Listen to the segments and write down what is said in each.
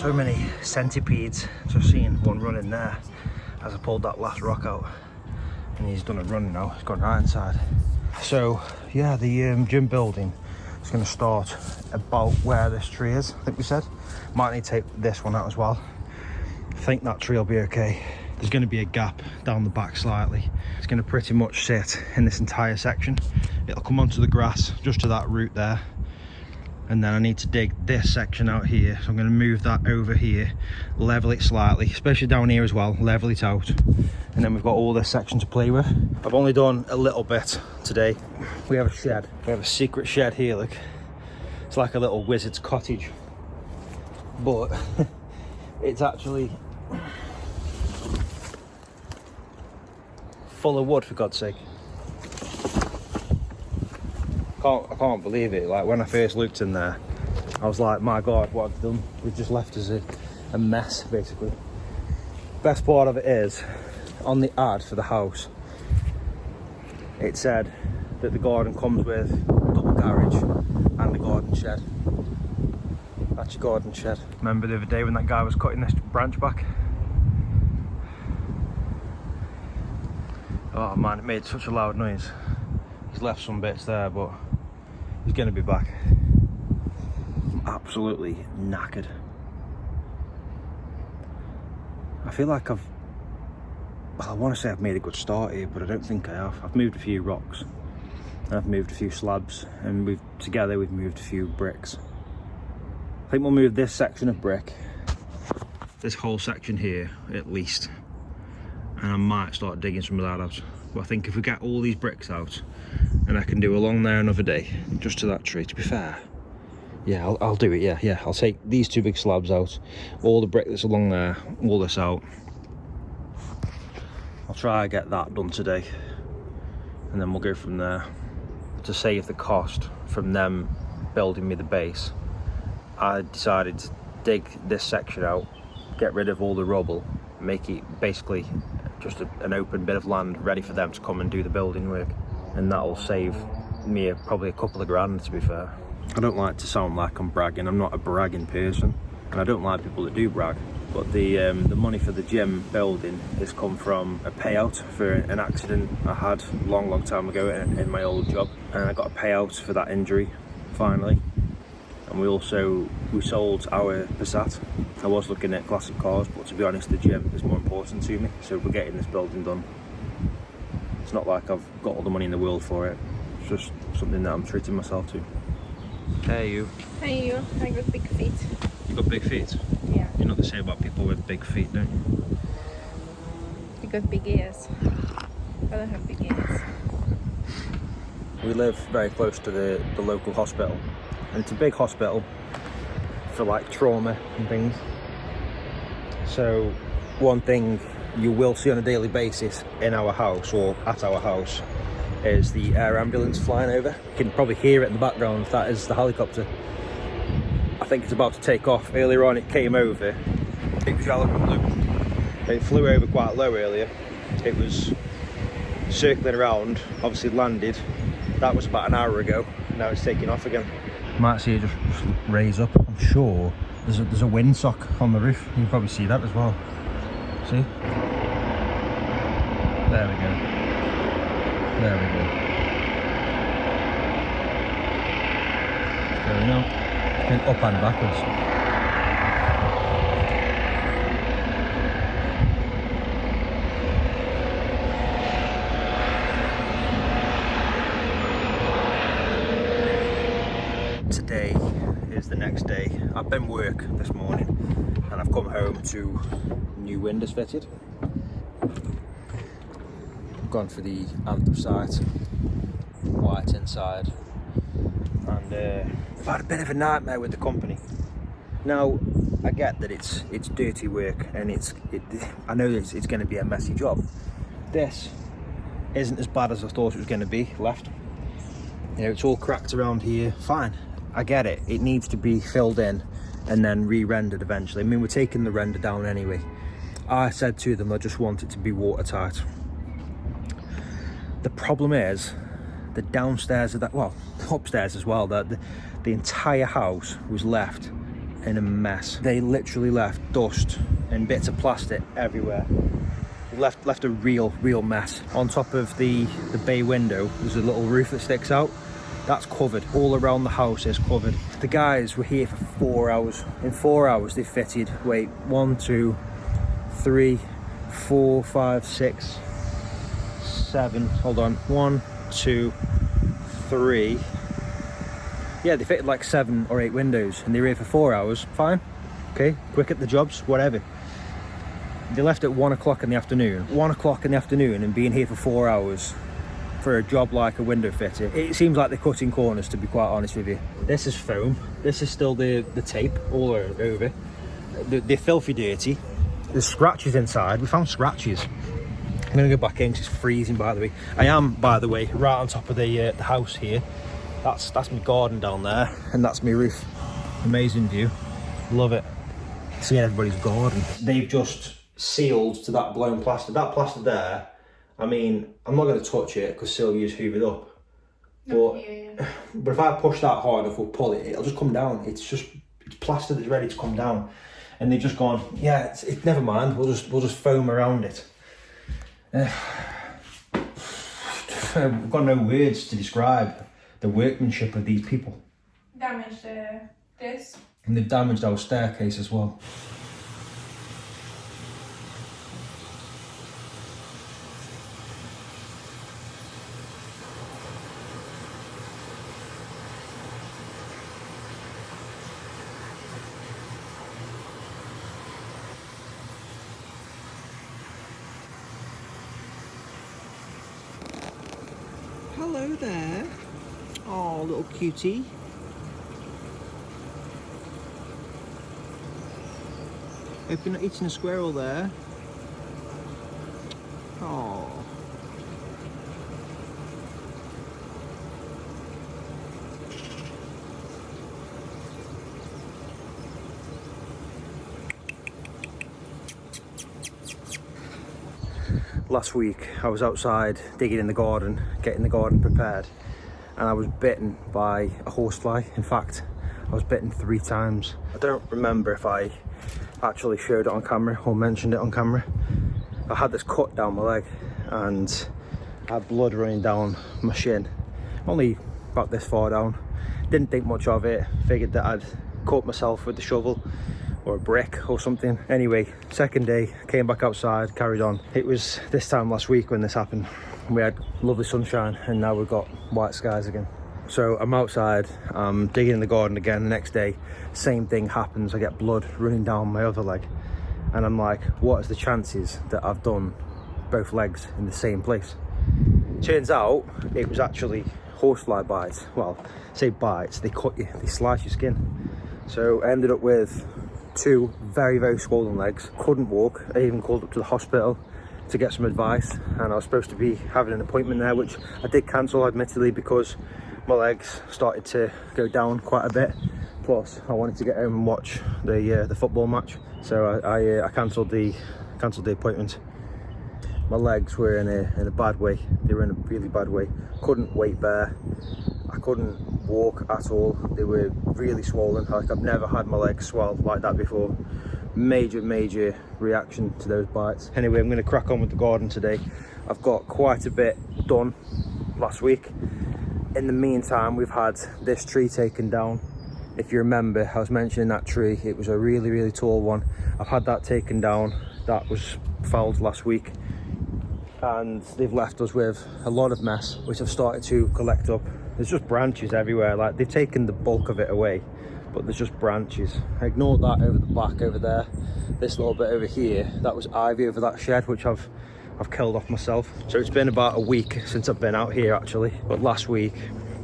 So many centipedes. Just seeing one running there as I pulled that last rock out. And he's done a run now, he's gone right inside. So yeah, the gym building is going to start about where this tree is, I think we said. Might need to take this one out as well. I think that tree will be okay. There's going to be a gap down the back slightly. It's going to pretty much sit in this entire section. It'll come onto the grass just to that root there. And then I need to dig this section out here. So I'm going to move that over here, level it slightly, especially down here as well, level it out. And then we've got all this section to play with. I've only done a little bit today. We have a shed. We have a secret shed here, look. It's like a little wizard's cottage. But it's actually full of wood, for God's sake. I can't believe it. Like, when I first looked in there, I was like, my God, what I've done. We've just left us a mess, basically. Best part of it is, on the ad for the house, it said that the garden comes with a double garage and a garden shed. That's your garden shed. Remember the other day when that guy was cutting this branch back? Oh man, it made such a loud noise. He's left some bits there, but he's going to be back. I'm absolutely knackered. I feel like well, I want to say I've made a good start here, but I don't think I have. I've moved a few rocks, and I've moved a few slabs, and we've moved a few bricks. I think we'll move this section of brick, this whole section here at least, and I might start digging some of that out. But I think if we get all these bricks out, and I can do along there another day, just to that tree, to be fair. Yeah, I'll do it, yeah. I'll take these two big slabs out, all the brick that's along there, all this out. I'll try and get that done today, and then we'll go from there. To save the cost from them building me the base, I decided to dig this section out, get rid of all the rubble, make it basically just an open bit of land ready for them to come and do the building work. And that'll save me probably a couple of grand, to be fair. I don't like to sound like I'm bragging. I'm not a bragging person, and I don't like people that do brag. But the money for the gym building has come from a payout for an accident I had a long time ago in my old job, and I got a payout for that injury finally. And we sold our Passat. I was looking at classic cars, but to be honest, the gym is more important to me. So we're getting this building done. It's not like I've got all the money in the world for it. It's just something that I'm treating myself to. Hey you. Hey you. I got big feet. You got big feet? Yeah. You know what they say about people with big feet, don't you? You got big ears. I don't have big ears. We live very close to the local hospital. And it's a big hospital for like trauma and things. So one thing you will see on a daily basis in our house, or at our house, is the air ambulance flying over. You can probably hear it in the background. That is the helicopter. I think it's about to take off. Earlier on it came over. It was yellow and blue. It flew over quite low earlier. It was circling around, obviously landed. That was about an hour ago. Now it's taking off again. Might see it just raise up. I'm sure there's a windsock on the roof. You can probably see that as well. See? There we go. There we go. It's going up. It's going up and backwards. Today is the next day. I've been work this morning and I've come home to new windows fitted. I've gone for the anthracite, white inside, and I've had a bit of a nightmare with the company. Now I get that it's dirty work and I know that it's going to be a messy job. This isn't as bad as I thought it was going to be left. You know, it's all cracked around here. Fine. I get it, it needs to be filled in and then re-rendered eventually. I mean, we're taking the render down anyway. I said to them I just want it to be watertight. The problem is, the downstairs of that, well, upstairs as well, that the entire house was left in a mess. They literally left dust and bits of plastic everywhere. Left a real mess. On top of the bay window, there's a little roof that sticks out. That's covered. All around the house is covered. The guys were here for 4 hours. In 4 hours, they fitted, wait, 1, 2, 3, 4, 5, 6, 7, hold on, 1, 2, 3. Yeah, they fitted like 7 or 8 windows and they were here for 4 hours. Fine, okay, quick at the jobs, whatever. They left at 1 o'clock in the afternoon. 1 o'clock in the afternoon and being here for 4 hours for a job like a window fitter. It seems like they're cutting corners, to be quite honest with you. This is foam. This is still the tape all over. They're filthy dirty. There's scratches inside. We found scratches. I'm gonna go back in 'cause it's freezing, by the way. I am, by the way, right on top of the house here. That's my garden down there, and that's my roof. Amazing view. Love it. Seeing everybody's garden. They've just sealed to that blown plaster. That plaster there, I mean, I'm not going to touch it because Sylvia's hoovered up. But if I push that hard enough, we'll pull it, it'll just come down. It's plaster that's ready to come down. And they've just gone, yeah, it's never mind, we'll just foam around it. I've got no words to describe the workmanship of these people. Damaged this. And they've damaged our staircase as well. Hello there. Oh, little cutie. Hope you're not eating a squirrel there. Oh. Last week I was outside digging in the garden, getting the garden prepared, and I was bitten by a horsefly. In fact, I was bitten 3 times. I don't remember if I actually showed it on camera or mentioned it on camera. I had this cut down my leg and I had blood running down my shin, only about this far down. Didn't think much of it, figured that I'd cut myself with the shovel or a brick or something. Anyway, second day, came back outside, carried on. It was this time last week when this happened. We had lovely sunshine and now we've got white skies again. So I'm outside, I'm digging in the garden again. The next day, same thing happens. I get blood running down my other leg. And I'm like, what is the chances that I've done both legs in the same place? Turns out it was actually horsefly bites. Well, say bites, they cut you, they slice your skin. So I ended up with 2 very swollen legs. Couldn't walk. I even called up to the hospital to get some advice, and I was supposed to be having an appointment there, which I did cancel admittedly because my legs started to go down quite a bit. Plus I wanted to get home and watch the football match, so I cancelled the appointment. My legs were in a bad way. They were in a really bad way. Couldn't weight bear. I couldn't walk at all. They were really swollen. Like, I've never had my legs swell like that before. Major reaction to those bites. Anyway, I'm going to crack on with the garden today. I've got quite a bit done last week. In the meantime, we've had this tree taken down. If you remember, I was mentioning that tree. It was a really tall one. I've had that taken down. That was felled last week. And they've left us with a lot of mess, which I've started to collect up. There's just branches everywhere. Like, they've taken the bulk of it away, but there's just branches. I ignored that over the back over there. This little bit over here, that was ivy over that shed, which I've killed off myself. So it's been about a week since I've been out here actually. But last week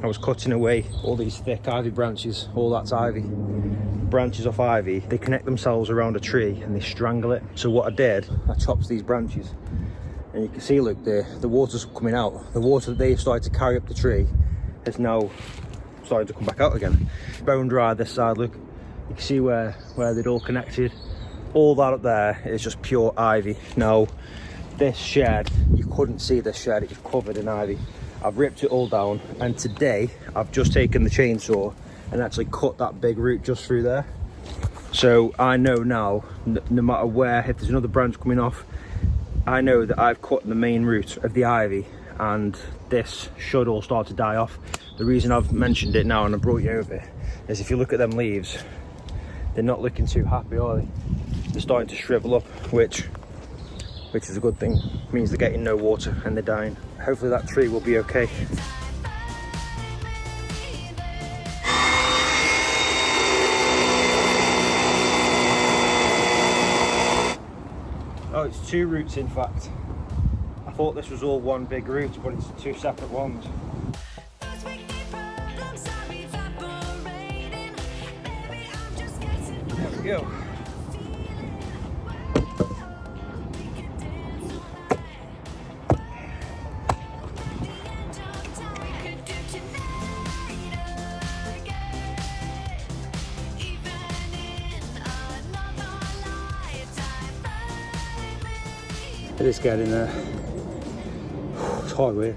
I was cutting away all these thick ivy branches. All that's ivy. Branches off ivy, they connect themselves around a tree and they strangle it. So what I did, I chopped these branches. And you can see, look, the water's coming out. The water that they started to carry up the tree has now started to come back out again. Bone dry this side, look. You can see where they'd all connected. All that up there is just pure ivy. Now, this shed, you couldn't see this shed, it was covered in ivy. I've ripped it all down, and today I've just taken the chainsaw and actually cut that big root just through there. So I know now, no matter where, if there's another branch coming off, I know that I've cut the main root of the ivy, and this should all start to die off. The reason I've mentioned it now and I brought you over is if you look at them leaves, they're not looking too happy, are they? They're starting to shrivel up, which is a good thing. It means they're getting no water and they're dying. Hopefully that tree will be okay. Oh, it's two roots in fact. I thought this was all one big root, but it's two separate ones. There we go. It is getting there. It's hard work.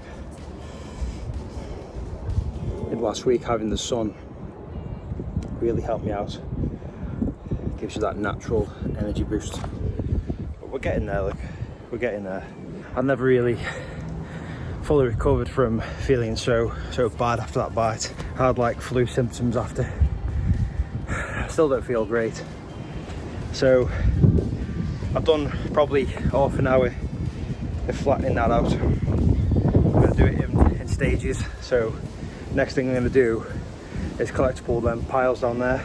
And last week having the sun really helped me out. Gives you that natural energy boost. But we're getting there, look. We're getting there. I've never really fully recovered from feeling so bad after that bite. I had like flu symptoms after. I still don't feel great. So I've done probably half an hour of flattening that out. I'm going to do it in stages. So next thing I'm going to do is collect all them piles down there,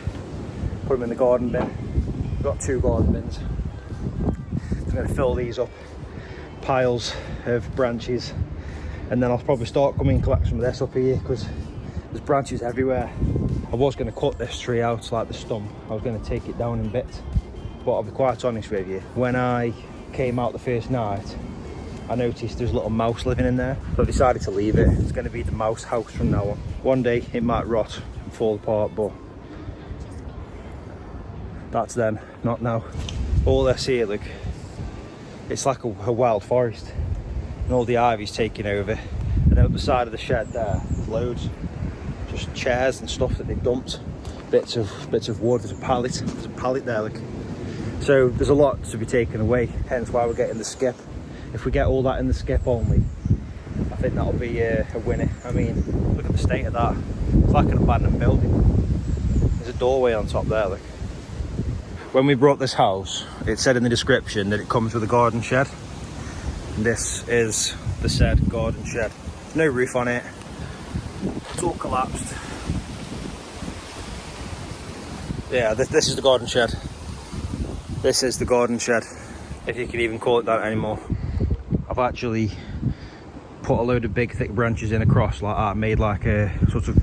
put them in the garden bin. I've got 2 garden bins. I'm going to fill these up, piles of branches, and then I'll probably start coming and collect some of this up here because there's branches everywhere. I was going to cut this tree out like the stump. I was going to take it down in bits. But I'll be quite honest with you, when I came out the first night, I noticed there's a little mouse living in there. So I decided to leave it. It's going to be the mouse house from now on. One day it might rot and fall apart, but that's then, not now. All this here, look, it's like a wild forest. And all the ivy's taking over. And then up the side of the shed there, there's loads. Just chairs and stuff that they've dumped. Bits of wood, there's a pallet there, look. So there's a lot to be taken away, hence why we're getting the skip. If we get all that in the skip only, I think that'll be a winner. I mean, look at the state of that. It's like an abandoned building. There's a doorway on top there, look. When we brought this house, it said in the description that it comes with a garden shed. And this is the said garden shed. There's no roof on it. It's all collapsed. Yeah, this is the garden shed. This is the garden shed, if you can even call it that anymore. I've actually put a load of big thick branches in across like that, made like a sort of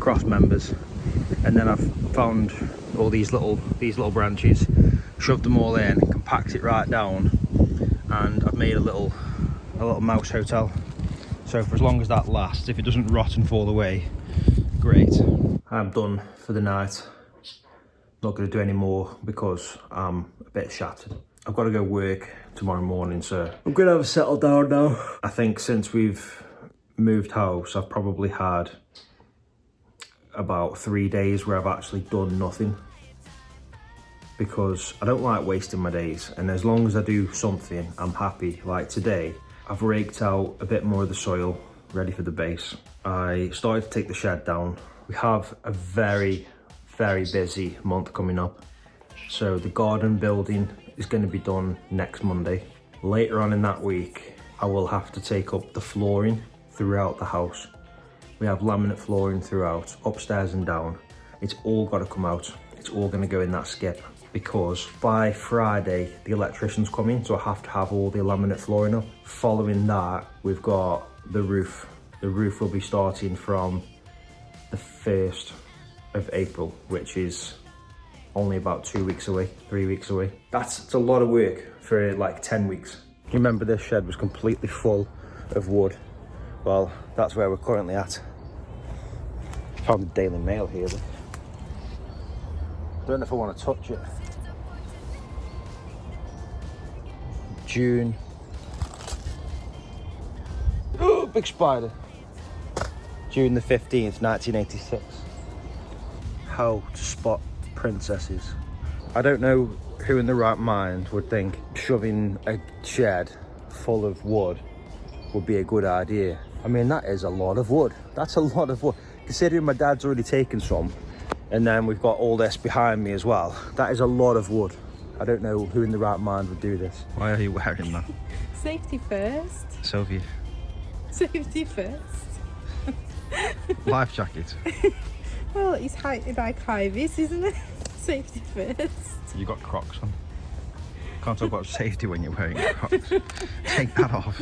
cross members, and then I've found all these little branches, shoved them all in, compact it right down, and I've made a little mouse hotel. So for as long as that lasts, if it doesn't rot and fall away, great. I'm done for the night. Not going to do any more because I'm a bit shattered. I've got to go work tomorrow morning, so I'm going to have a settle down now. I think since we've moved house, I've probably had about 3 days where I've actually done nothing, because I don't like wasting my days, and as long as I do something, I'm happy. Like today, I've raked out a bit more of the soil, ready for the base. I started to take the shed down. We have a very busy month coming up. So the garden building is going to be done next Monday. Later on in that week, I will have to take up the flooring throughout the house. We have laminate flooring throughout, upstairs and down. It's all got to come out. It's all going to go in that skip, because by Friday, the electrician's coming, so I have to have all the laminate flooring up. Following that, we've got the roof. The roof will be starting from the 1st of April, which is only about 2 weeks away, 3 weeks away. It's a lot of work for like 10 weeks. Remember, this shed was completely full of wood. Well, that's where we're currently at. Found the Daily Mail here. Don't know if I want to touch it. June. Oh, big spider. June the 15th, 1986. How to spot princesses. I don't know who in the right mind would think shoving a shed full of wood would be a good idea. I mean, that is a lot of wood. That's a lot of wood. Considering my dad's already taken some, and then we've got all this behind me as well. That is a lot of wood. I don't know who in the right mind would do this. Why are you wearing that? Safety first. Sophie. Safety first. Life jacket. Well, it's like high vis, isn't it? Safety first. You got Crocs on. Can't talk about safety when you're wearing Crocs. Take that off.